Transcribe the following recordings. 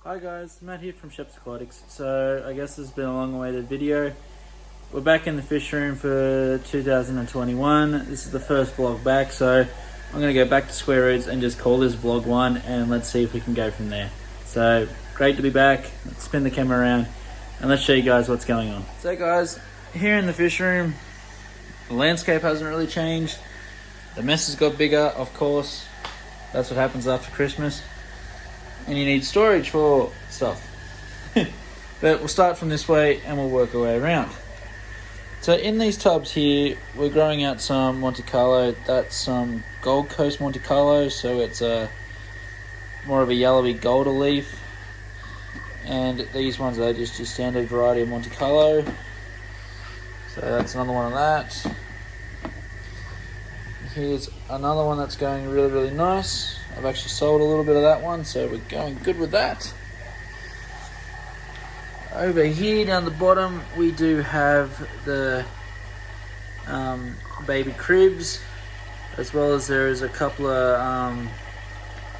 Hi guys, Matt here from Sheps Aquatics. So I guess this has been a long awaited video. We're back in the fish room for 2021. This is the first vlog back, so I'm going to go back to square roots and just call this vlog 1 and let's see if we can go from there. So great to be back. Let's spin the camera around and let's show you guys what's going on. So guys, here in the fish room, the landscape hasn't really changed. The mess has got bigger, of course. That's what happens after Christmas. And you need storage for stuff. But we'll start from this way and we'll work our way around. So in these tubs here, we're growing out some Monte Carlo. That's some Gold Coast Monte Carlo, so it's more of a yellowy golder leaf. And these ones are just your standard variety of Monte Carlo. So that's another one of that. Here's another one that's going really, really nice. I've actually sold a little bit of that one, so we're going good with that. Over here down the bottom, we do have the baby cribs, as well as there is a couple of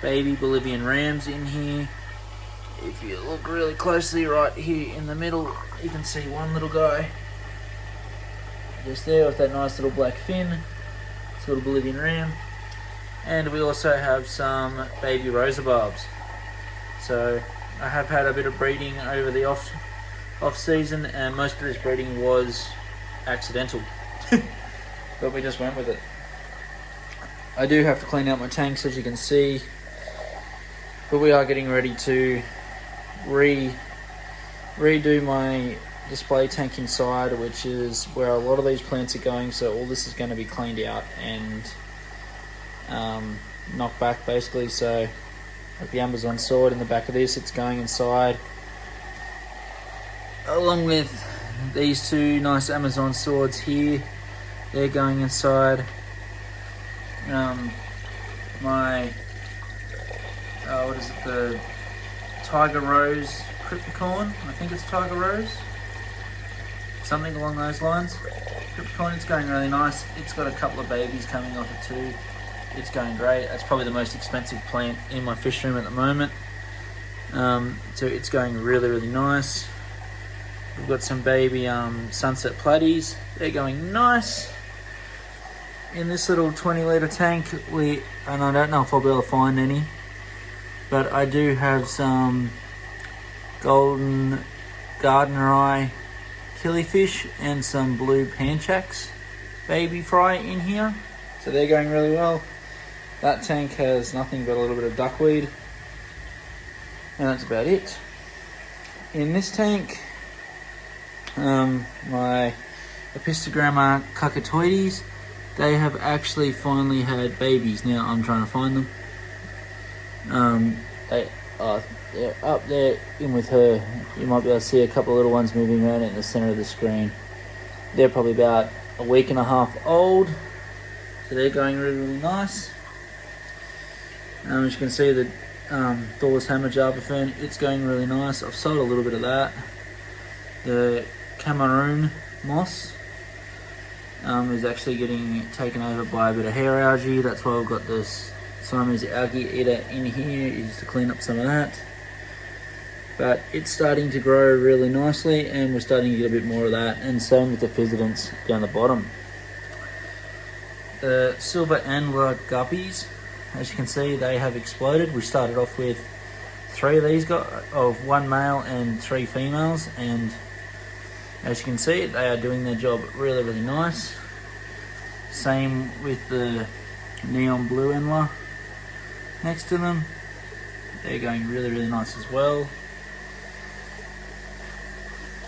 baby Bolivian Rams in here. If you look really closely right here in the middle, you can see one little guy just there with that nice little black fin. It's a little Bolivian Ram. And we also have some baby Rasboras. So I have had a bit of breeding over the off season, and most of this breeding was accidental. But we just went with it. I do have to clean out my tanks, as you can see, but we are getting ready to redo my display tank inside, which is where a lot of these plants are going. So all this is going to be cleaned out and knocked back basically. So like the Amazon sword in the back of this, it's going inside, along with these two nice Amazon swords here. They're going inside. My what is it, the Tiger Rose Crypticorn, I think it's Tiger Rose, something along those lines. Crypticorn, it's going really nice. It's got a couple of babies coming off it too. It's going great. That's probably the most expensive plant in my fish room at the moment. So it's going really, really nice. We've got some baby sunset platies. They're going nice. In this little 20-litre tank, and I don't know if I'll be able to find any, but I do have some golden gardener eye killifish and some blue panchaks baby fry in here. So they're going really well. That tank has nothing but a little bit of duckweed, and that's about it. In this tank, my Apistogramma Cockatooties, they have actually finally had babies. Now I'm trying to find them. They're up there in with her. You might be able to see a couple of little ones moving around in the center of the screen. They're probably about a week and a half old, so they're going really, really nice. As you can see, the Thor's Hammer Java Fern, it's going really nice. I've sold a little bit of that. The Cameroon moss is actually getting taken over by a bit of hair algae. That's why we've got this Siamese algae eater in here, is to clean up some of that. But it's starting to grow really nicely, and we're starting to get a bit more of that, and same with the Physidents down the bottom. The silver antler guppies, as you can see, they have exploded. We started off with 3 of these guys, of 1 male and 3 females, and as you can see, they are doing their job really, really nice. Same with the neon blue antler next to them. They're going really, really nice as well.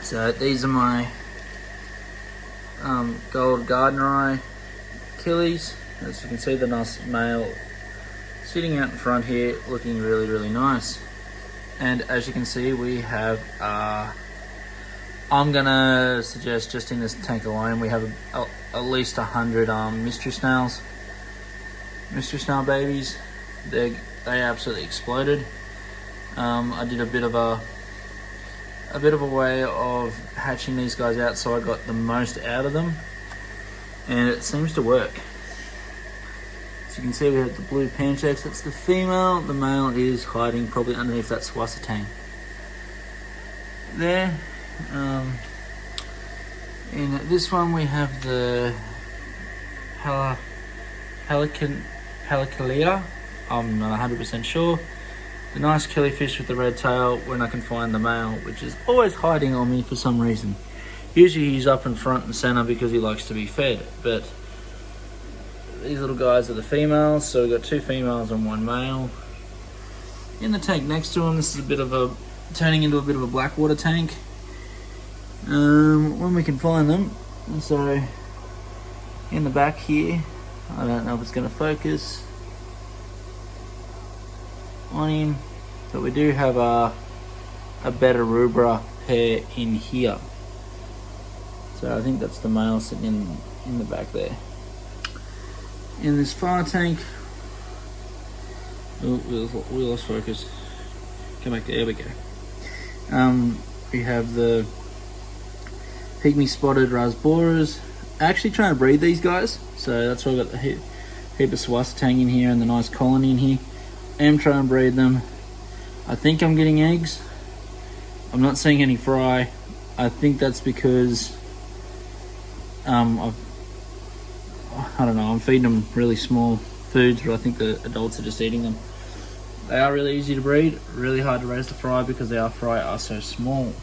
So these are my gold gardener eye killies. As you can see, the nice male sitting out in front here, looking really, really nice. And as you can see, we have I'm gonna suggest, just in this tank alone, we have at least 100 mystery snails, mystery snail babies. They absolutely exploded. I did a bit of a way of hatching these guys out, so I got the most out of them, and it seems to work. So you can see we have the blue panchaks, that's the female. The male is hiding probably underneath that swasitang. There. In this one we have the Helicalia. I'm not 100% sure. The nice killifish with the red tail when I can find the male, which is always hiding on me for some reason. Usually he's up in front and center because he likes to be fed, but these little guys are the females, so we've got 2 females and 1 male. In the tank next to him, this is turning into a bit of a blackwater tank. When we can find them, so in the back here, I don't know if it's going to focus on him, but we do have a better rubra pair in here. So I think that's the male sitting in the back there. In this far tank, oh, we lost focus. Come back, there we go. We have the Pygmy spotted Rasboras. Actually trying to breed these guys, so that's why I've got the heap of swasitang in here and the nice colony in here. Am trying to breed them. I think I'm getting eggs. I'm not seeing any fry. I think that's because I don't know, I'm feeding them really small foods, but I think the adults are just eating them. They are really easy to breed, really hard to raise the fry because our fry are so small.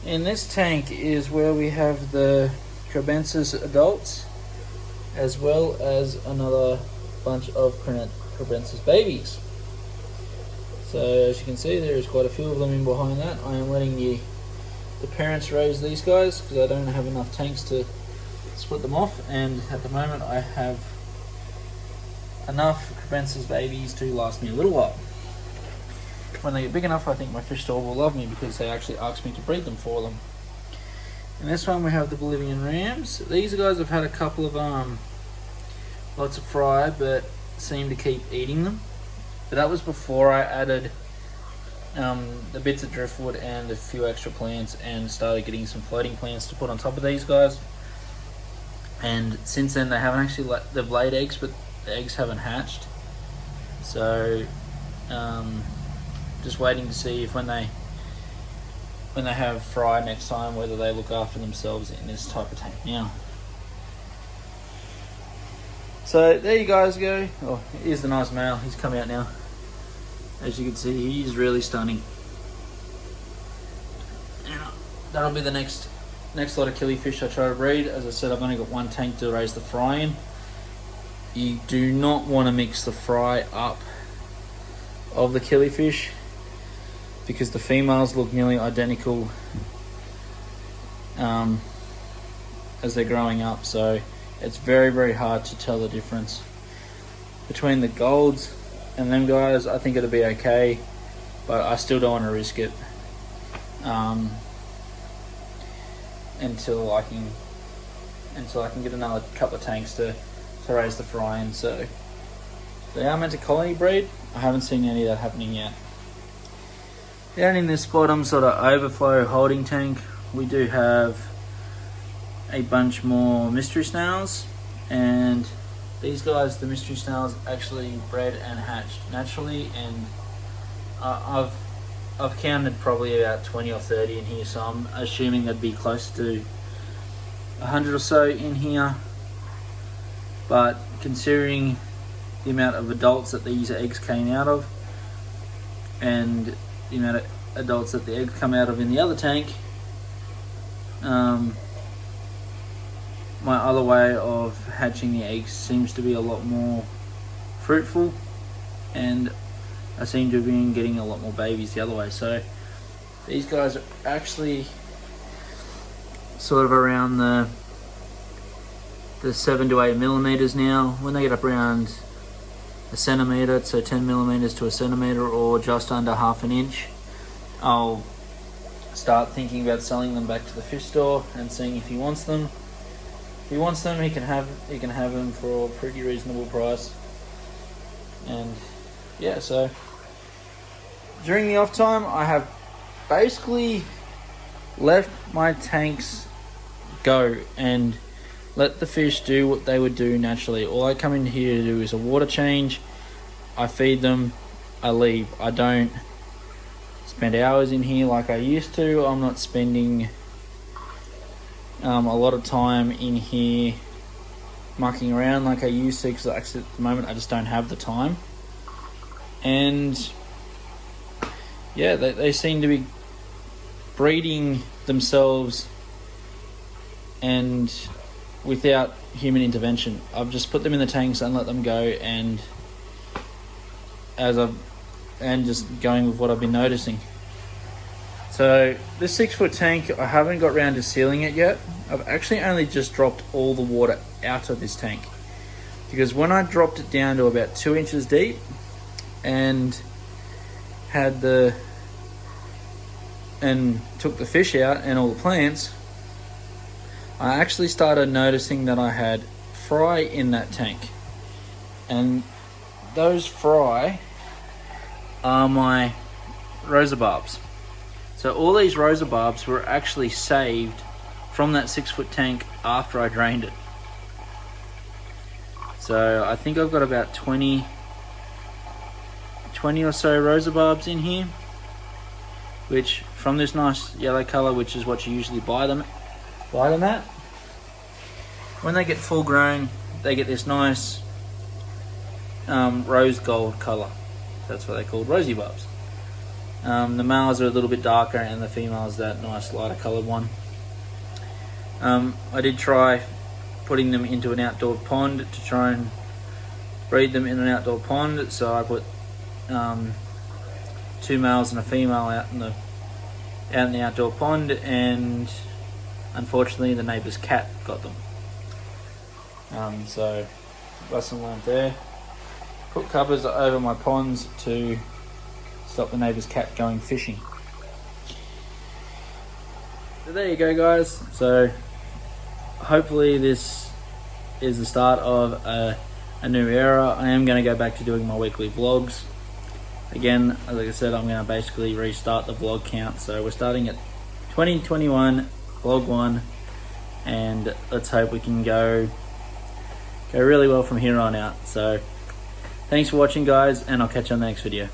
In this tank is where we have the Crebensis adults, as well as another bunch of Crebensis babies. So as you can see, there is quite a few of them in behind that. I am letting the parents raise these guys because I don't have enough tanks to split them off, and at the moment I have enough Crebensis babies to last me a little while. When they get big enough, I think my fish store will love me because they actually asked me to breed them for them. In this one we have the Bolivian Rams. These guys have had a couple of lots of fry, but seem to keep eating them. But that was before I added the bits of driftwood and a few extra plants and started getting some floating plants to put on top of these guys. And since then they haven't actually they've laid eggs, but the eggs haven't hatched. So just waiting to see if when they have fry next time, whether they look after themselves in this type of tank now. So there you guys go. Oh, here's the nice male. He's come out now. As you can see, he's really stunning. Now, that'll be the next lot of killifish I try to breed. As I said, I've only got 1 tank to raise the fry in. You do not want to mix the fry up of the killifish because the females look nearly identical as they're growing up, so it's very, very hard to tell the difference between the golds and them guys. I think it'll be okay, but I still don't want to risk it until I can get another couple of tanks to raise the fry in. So they are meant to colony breed. I haven't seen any of that happening yet. Down in this bottom sort of overflow holding tank, we do have a bunch more mystery snails, and these guys, the mystery snails, actually bred and hatched naturally, and I've counted probably about 20 or 30 in here, so I'm assuming there'd be close to 100 or so in here. But considering the amount of adults that these eggs came out of and the amount of adults that the eggs come out of in the other tank, my other way of hatching the eggs seems to be a lot more fruitful, and I seem to have been getting a lot more babies the other way. So these guys are actually sort of around the 7 to 8 millimeters now. When they get up around a centimeter, so 10 millimeters to a centimeter, or just under half an inch, I'll start thinking about selling them back to the fish store and seeing if he wants them. If he wants them, he can have them for a pretty reasonable price. And yeah, so during the off time, I have basically left my tanks go and let the fish do what they would do naturally. All I come in here to do is a water change. I feed them, I leave. I don't spend hours in here like I used to. I'm not spending a lot of time in here mucking around like I used to, because actually at the moment I just don't have the time. And yeah, they seem to be breeding themselves and without human intervention. I've just put them in the tanks and let them go, and just going with what I've been noticing. So this 6-foot tank, I haven't got around to sealing it yet. I've actually only just dropped all the water out of this tank, because when I dropped it down to about 2 inches deep and took the fish out and all the plants, I actually started noticing that I had fry in that tank, and those fry are my rosabarbs. So all these rosabarbs were actually saved from that 6-foot tank after I drained it. So I think I've got about 20 or so rosabarbs in here, which from this nice yellow color, which is what you usually buy them at. When they get full grown, they get this nice rose gold color. That's what they're called, rosy barbs. The males are a little bit darker and the females that nice lighter colored one. I did try putting them into an outdoor pond to try and breed them in an outdoor pond, so I put 2 males and a female out in the outdoor pond, and unfortunately the neighbour's cat got them. So lesson learned there. Put covers over my ponds to stop the neighbour's cat going fishing. So there you go, guys. So hopefully this is the start of a new era. I am going to go back to doing my weekly vlogs. Again, like I said, I'm going to basically restart the vlog count. So we're starting at 2021, vlog 1, and let's hope we can go really well from here on out. So thanks for watching, guys, and I'll catch you on the next video.